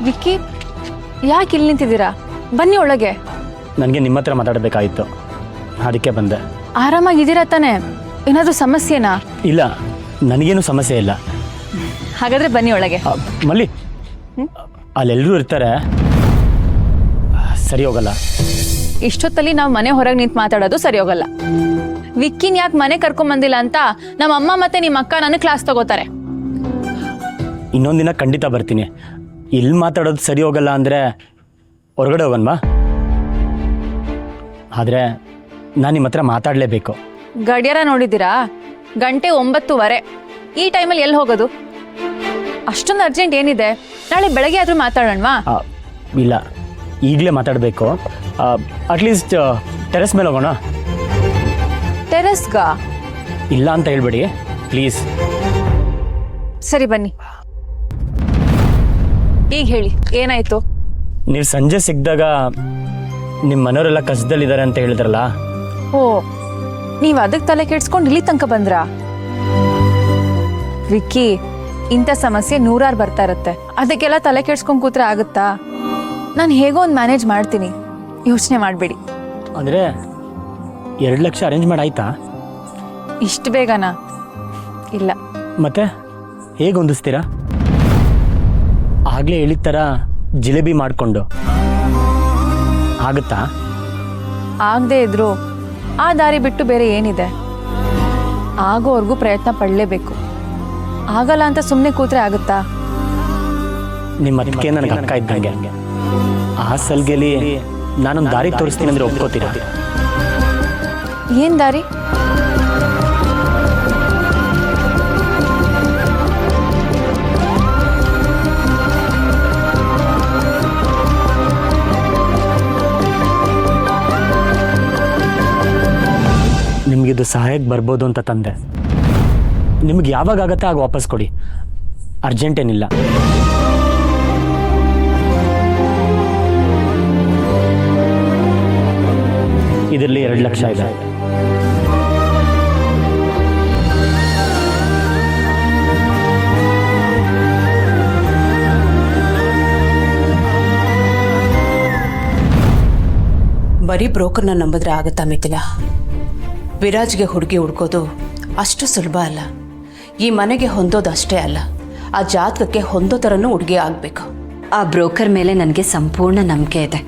ವಿಕ್ಕಿ, ಯಾಕೆ ಇಲ್ಲಿ ನಿಂತಿದ್ದೀರಾ? ಬನ್ನಿ ಒಳಗೆ. ನನಗೆ ನಿಮ್ಮ ಹತ್ರ ಮಾತಾಡಬೇಕಾಗಿತ್ತು, ಅದಕ್ಕೆ ಬಂದೆ. ಆರಾಮಾಗಿದ್ದೀರಾ ತಾನೆ? ಏನಾದರೂ ಸಮಸ್ಯೆನಾ? ಇಲ್ಲ, ನನಗೇನು ಸಮಸ್ಯೆ ಇಲ್ಲ. ಹಾಗಾದ್ರೆ ಬನ್ನಿ ಒಳಗೆ. ಮಲ್ಲಿ, ಅಲ್ಲೆಲ್ಲರೂ ಇರ್ತಾರೆ, ಸರಿ ಹೋಗಲ್ಲ. ಇಷ್ಟೊತ್ತಲ್ಲಿ ನಾವು ಮನೆ ಹೊರಗೆ ನಿಂತು ಮಾತಾಡೋದು ಸರಿ ಹೋಗಲ್ಲ. ವಿಕ್ಕಿನ್ ಯಾಕೆ ಮನೆ ಕರ್ಕೊಂಬಂದಿಲ್ಲ ಅಂತ ನಮ್ಮ ಅಮ್ಮ ಮತ್ತೆ ನಿಮ್ಮ ಅಕ್ಕ ನನಗೆ ಕ್ಲಾಸ್ ತಗೋತಾರೆ. ಇನ್ನೊಂದಿನ ಖಂಡಿತ ಬರ್ತೀನಿ. ಇಲ್ಲಿ ಮಾತಾಡೋದು ಸರಿ ಹೋಗಲ್ಲ ಅಂದರೆ ಹೊರಗಡೆ ಹೋಗನ್ವಾ? ಆದರೆ ನಾನು ನಿಮ್ಮ ಹತ್ರ ಮಾತಾಡಲೇಬೇಕು. ಗಡಿಯಾರ ನೋಡಿದ್ದೀರಾ? ಗಂಟೆ 9:15. ಈ ಟೈಮಲ್ಲಿ ಎಲ್ಲಿ ಹೋಗೋದು? ಅಷ್ಟೊಂದು ಅರ್ಜೆಂಟ್ ಏನಿದೆ? ನಾಳೆ ಬೆಳಗ್ಗೆ ಆದರೂ ಮಾತಾಡೋಣವಾ? ಇಲ್ಲ, ಈಗಲೇ ಮಾತಾಡಬೇಕು. ಅಟ್ಲೀಸ್ಟ್ ಟೆರೆಸ್ ಮೇಲೆ ಹೋಗೋಣ. ಟೆರೆಸ್ಗಾ? ಇಲ್ಲ ಅಂತ ಹೇಳ್ಬೇಡಿ ಪ್ಲೀಸ್. ಸರಿ ಬನ್ನಿ. ಈಗ ಹೇಳಿ, ಏನಾಯ್ತು? ನೀವು ಸಂಜೆ ಸಿಕ್ಕಿದಾಗ ನಿಮ್ಮ ಮನೆಯವರೆಲ್ಲ ಕಸದಲ್ಲಿದ್ದಾರೆ ಅಂತ ಹೇಳಿದ್ರಲ್ಲ. ಓ, ನೀವು ಅದಕ್ಕೆ ತಲೆ ಕೆಡ್ಸ್ಕೊಂಡು ಇಲ್ಲಿ ತನಕ ಬಂದ್ರಾ? ವಿಕ್ಕಿ, ಇಂಥ ಸಮಸ್ಯೆ ನೂರಾರು ಬರ್ತಾ ಇರುತ್ತೆ. ಅದಕ್ಕೆಲ್ಲ ತಲೆ ಕೆಡ್ಸ್ಕೊಂಡು ಕೂತ್ರೆ ಆಗುತ್ತಾ? ನಾನು ಹೇಗೋ ಒಂದು ಮ್ಯಾನೇಜ್ ಮಾಡ್ತೀನಿ, ಯೋಚನೆ ಮಾಡಬೇಡಿ. ಅಂದರೆ 2 ಲಕ್ಷ ಅರೇಂಜ್ ಮಾಡಾಯ್ತಾ? ಇಷ್ಟು ಬೇಗನಾ? ಇಲ್ಲ. ಮತ್ತೆ ಹೇಗೆ ಹೊಂದಿಸ್ತೀರಾ? ಆಗಲೇ ಹೇಳಿದ ಥರ ಜಿಲೇಬಿ ಮಾಡಿಕೊಂಡು ಆಗುತ್ತಾ? ಆಗದೆ ಇದ್ರು ಆ ದಾರಿ ಬಿಟ್ಟು ಬೇರೆ ಏನಿದೆ? ಆಗೋವರೆಗೂ ಪ್ರಯತ್ನ ಪಡಲೇಬೇಕು. ಆಗಲ್ಲ ಅಂತ ಸುಮ್ಮನೆ ಕೂತ್ರೆ ಆಗುತ್ತಾ? ನಿಮ್ಮ ಅದಕ್ಕೆ ನನಗೆ ಅಕ್ಕ ಇದ್ದಂಗೆ. ಆ ಸಲ್ಗೆಲಿ ನಾನೊಂದು ದಾರಿ ತೋರಿಸ್ತೀನಿ ಅಂದರೆ ಒಪ್ಕೋತೀರಾ? ಏನು ದಾರಿ? ನಿಮಗಿದು ಸಹಾಯಕ್ಕೆ ಬರ್ಬೋದು ಅಂತ ತಂದೆ. ನಿಮ್ಗೆ ಯಾವಾಗ ಆಗತ್ತೆ ಆಗ ವಾಪಸ್ ಕೊಡಿ, ಅರ್ಜೆಂಟ್ ಏನಿಲ್ಲ. ಇದರಲ್ಲಿ 2 ಲಕ್ಷ ಇದೆ. ಬರೀ ಬ್ರೋಕರ್ನ ನಂಬಿದ್ರೆ ಆಗುತ್ತಾ ಮಿಥಿಲಾ? ವಿರಾಜ್ಗೆ ಹುಡುಗಿ ಹುಡ್ಕೋದು ಅಷ್ಟು ಸುಲಭ ಅಲ್ಲ. ಈ ಮನೆಗೆ ಹೊಂದೋದು ಅಷ್ಟೇ ಅಲ್ಲ, ಆ ಜಾತಕಕ್ಕೆ ಹೊಂದೋ ಥರನೂ ಹುಡುಗಿ ಆಗಬೇಕು. ಆ ಬ್ರೋಕರ್ ಮೇಲೆ ನನಗೆ ಸಂಪೂರ್ಣ ನಂಬಿಕೆ ಇದೆ.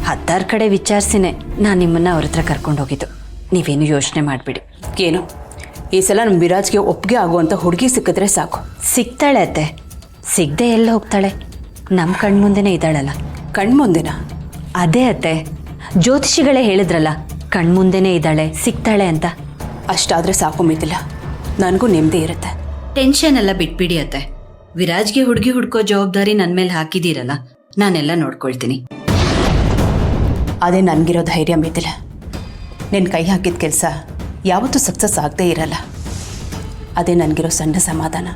10 ಕಡೆ ವಿಚಾರಿಸಿನೇ ನಾನು ನಿಮ್ಮನ್ನು ಅವ್ರ ಹತ್ರ ಕರ್ಕೊಂಡು ಹೋಗಿದ್ದು. ನೀವೇನು ಯೋಚನೆ ಮಾಡಬೇಡಿ. ಏನು, ಈ ಸಲ ನಮ್ಮ ವಿರಾಜ್ಗೆ ಒಪ್ಪಿಗೆ ಆಗುವಂಥ ಹುಡುಗಿ ಸಿಕ್ಕಿದ್ರೆ ಸಾಕು. ಸಿಗ್ತಾಳೆ ಅತ್ತೆ, ಸಿಗದೆ ಎಲ್ಲ ಹೋಗ್ತಾಳೆ. ನಮ್ಮ ಕಣ್ಮುಂದೆನೇ ಇದ್ದಾಳಲ್ಲ. ಕಣ್ಮುಂದೆನಾ? ಅದೇ ಅತ್ತೆ, ಜ್ಯೋತಿಷಿಗಳೇ ಹೇಳಿದ್ರಲ್ಲ, ಕಣ್ಮುಂದೆನೇ ಇದ್ದಾಳೆ, ಸಿಗ್ತಾಳೆ ಅಂತ. ಅಷ್ಟಾದರೆ ಸಾಕು ಮಿಥಿಲಾ, ನನಗೂ ನೆಮ್ಮದಿ ಇರುತ್ತೆ. ಟೆನ್ಷನ್ ಎಲ್ಲ ಬಿಟ್ಬಿಡಿ ಅತ್ತೆ. ವಿರಾಜ್ಗೆ ಹುಡುಗಿ ಹುಡ್ಕೋ ಜವಾಬ್ದಾರಿ ನನ್ನ ಮೇಲೆ ಹಾಕಿದ್ದೀರಲ್ಲ, ನಾನೆಲ್ಲ ನೋಡ್ಕೊಳ್ತೀನಿ. ಅದೇ ನನಗಿರೋ ಧೈರ್ಯ ಮಿಥಿಲಾ. ನಿನ್ನ ಕೈ ಹಾಕಿದ ಕೆಲಸ ಯಾವತ್ತೂ ಸಕ್ಸಸ್ ಆಗದೇ ಇರಲ್ಲ. ಅದೇ ನನಗಿರೋ ಸಣ್ಣ ಸಮಾಧಾನ.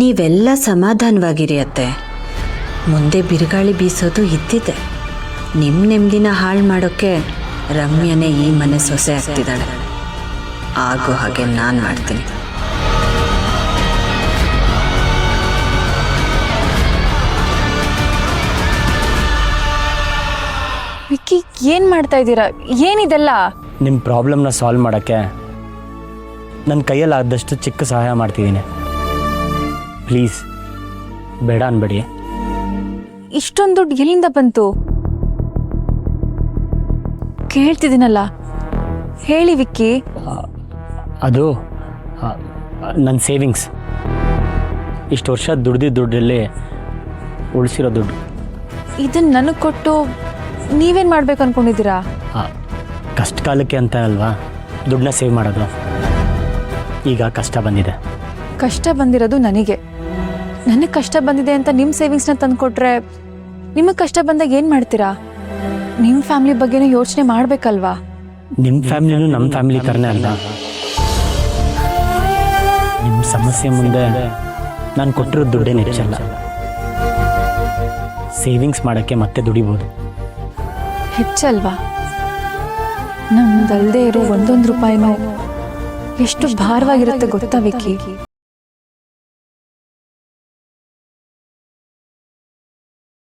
ನೀವೆಲ್ಲ ಸಮಾಧಾನವಾಗಿರಿ ಅತ್ತೆ. ಮುಂದೆ ಬಿರುಗಾಳಿ ಬೀಸೋದು ಇದ್ದಿದೆ. ನಿಮ್ಮ ನೆಮ್ಮದಿನ ಹಾಳು ಮಾಡೋಕ್ಕೆ ರಮ್ಯನೇ ಈ ಮನೆ ಸೊಸೆ ಆಗ್ತಿದ್ದಾಳೆ. ಆಗೋ ಹಾಗೆ ನಾನು ಮಾಡ್ತೀನಿ. ವಿಕ್ಕಿ, ಏನು ಮಾಡ್ತಾ ಇದ್ದೀರಾ? ಏನಿದೆಲ್ಲ? ನಿಮ್ಮ ಪ್ರಾಬ್ಲಮ್ನ ಸಾಲ್ವ್ ಮಾಡೋಕ್ಕೆ ನನ್ನ ಕೈಯಲ್ಲಿ ಆದಷ್ಟು ಚಿಕ್ಕ ಸಹಾಯ ಮಾಡ್ತಿದ್ದೀನಿ. ಪ್ಲೀಸ್ ಬೇಡ ಅನ್ಬೇಡಿ. ಇಷ್ಟೊಂದು ದುಡ್ಡು ಎಲ್ಲಿಂದ ಬಂತು? ಕೇಳ್ತಿದ್ದೀನಲ್ಲ, ಹೇಳಿ ವಿಕ್ಕಿ. ಅದು ನನ್ನ ಸೇವಿಂಗ್ಸ್. ಇಷ್ಟು ವರ್ಷ ದುಡ್ದಿದ್ದ ದುಡ್ಡಲ್ಲಿ ಉಳಿಸಿರೋ ದುಡ್ಡು. ಇದನ್ನು ನನಗೆ ಕೊಟ್ಟು ನೀವೇನು ಮಾಡ್ಬೇಕು ಅಂದ್ಕೊಂಡಿದ್ದೀರಾ? ಕಷ್ಟ ಕಾಲಕ್ಕೆ ಅಂತ ಅಲ್ವಾ ದುಡ್ಡನ್ನ ಸೇವ್ ಮಾಡೋದು. ಈಗ ಕಷ್ಟ ಬಂದಿದೆ. ಕಷ್ಟ ಬಂದಿರೋದು ನನಗೆ ಕಷ್ಟ ಬಂದಿದೆ ಅಂತ ನಿಮ್ಮ ಸೇವಿಂಗ್ಸ್ನ ತಂದುಕೊಟ್ರೆ ನಿಮಗೆ ಕಷ್ಟ ಬಂದಾಗ ಏನು ಮಾಡ್ತೀರಾ? ನಿಮ್ಮ ಫ್ಯಾಮಿಲಿ ಬಗ್ಗೆನೂ ಯೋಚನೆ ಮಾಡಬೇಕಲ್ವಾ? ನಿಮ್ಮ ಫ್ಯಾಮಿಲಿನೂ ನಮ್ಮ ಫ್ಯಾಮಿಲಿ ಥರನೇ ಅಲ್ಲ. ನಿಮ್ಮ ಸಮಸ್ಯೆ ಮುಂದೆ ನಾನು ಕೊಟ್ಟಿರೋ ದುಡ್ಡೇ ಹೆಚ್ಚಲ್ಲ. ಸೇವಿಂಗ್ಸ್ ಮಾಡೋಕ್ಕೆ ಮತ್ತೆ ದುಡಿಬೋದು. ಹೆಚ್ಚಲ್ವಾ? ನಮ್ದಲ್ದೇ ಇರೋ 1 ರೂಪಾಯಿನೂ ಎಷ್ಟು ಭಾರವಾಗಿರುತ್ತೆ ಗೊತ್ತಾ ವಿಕ್ಕಿ?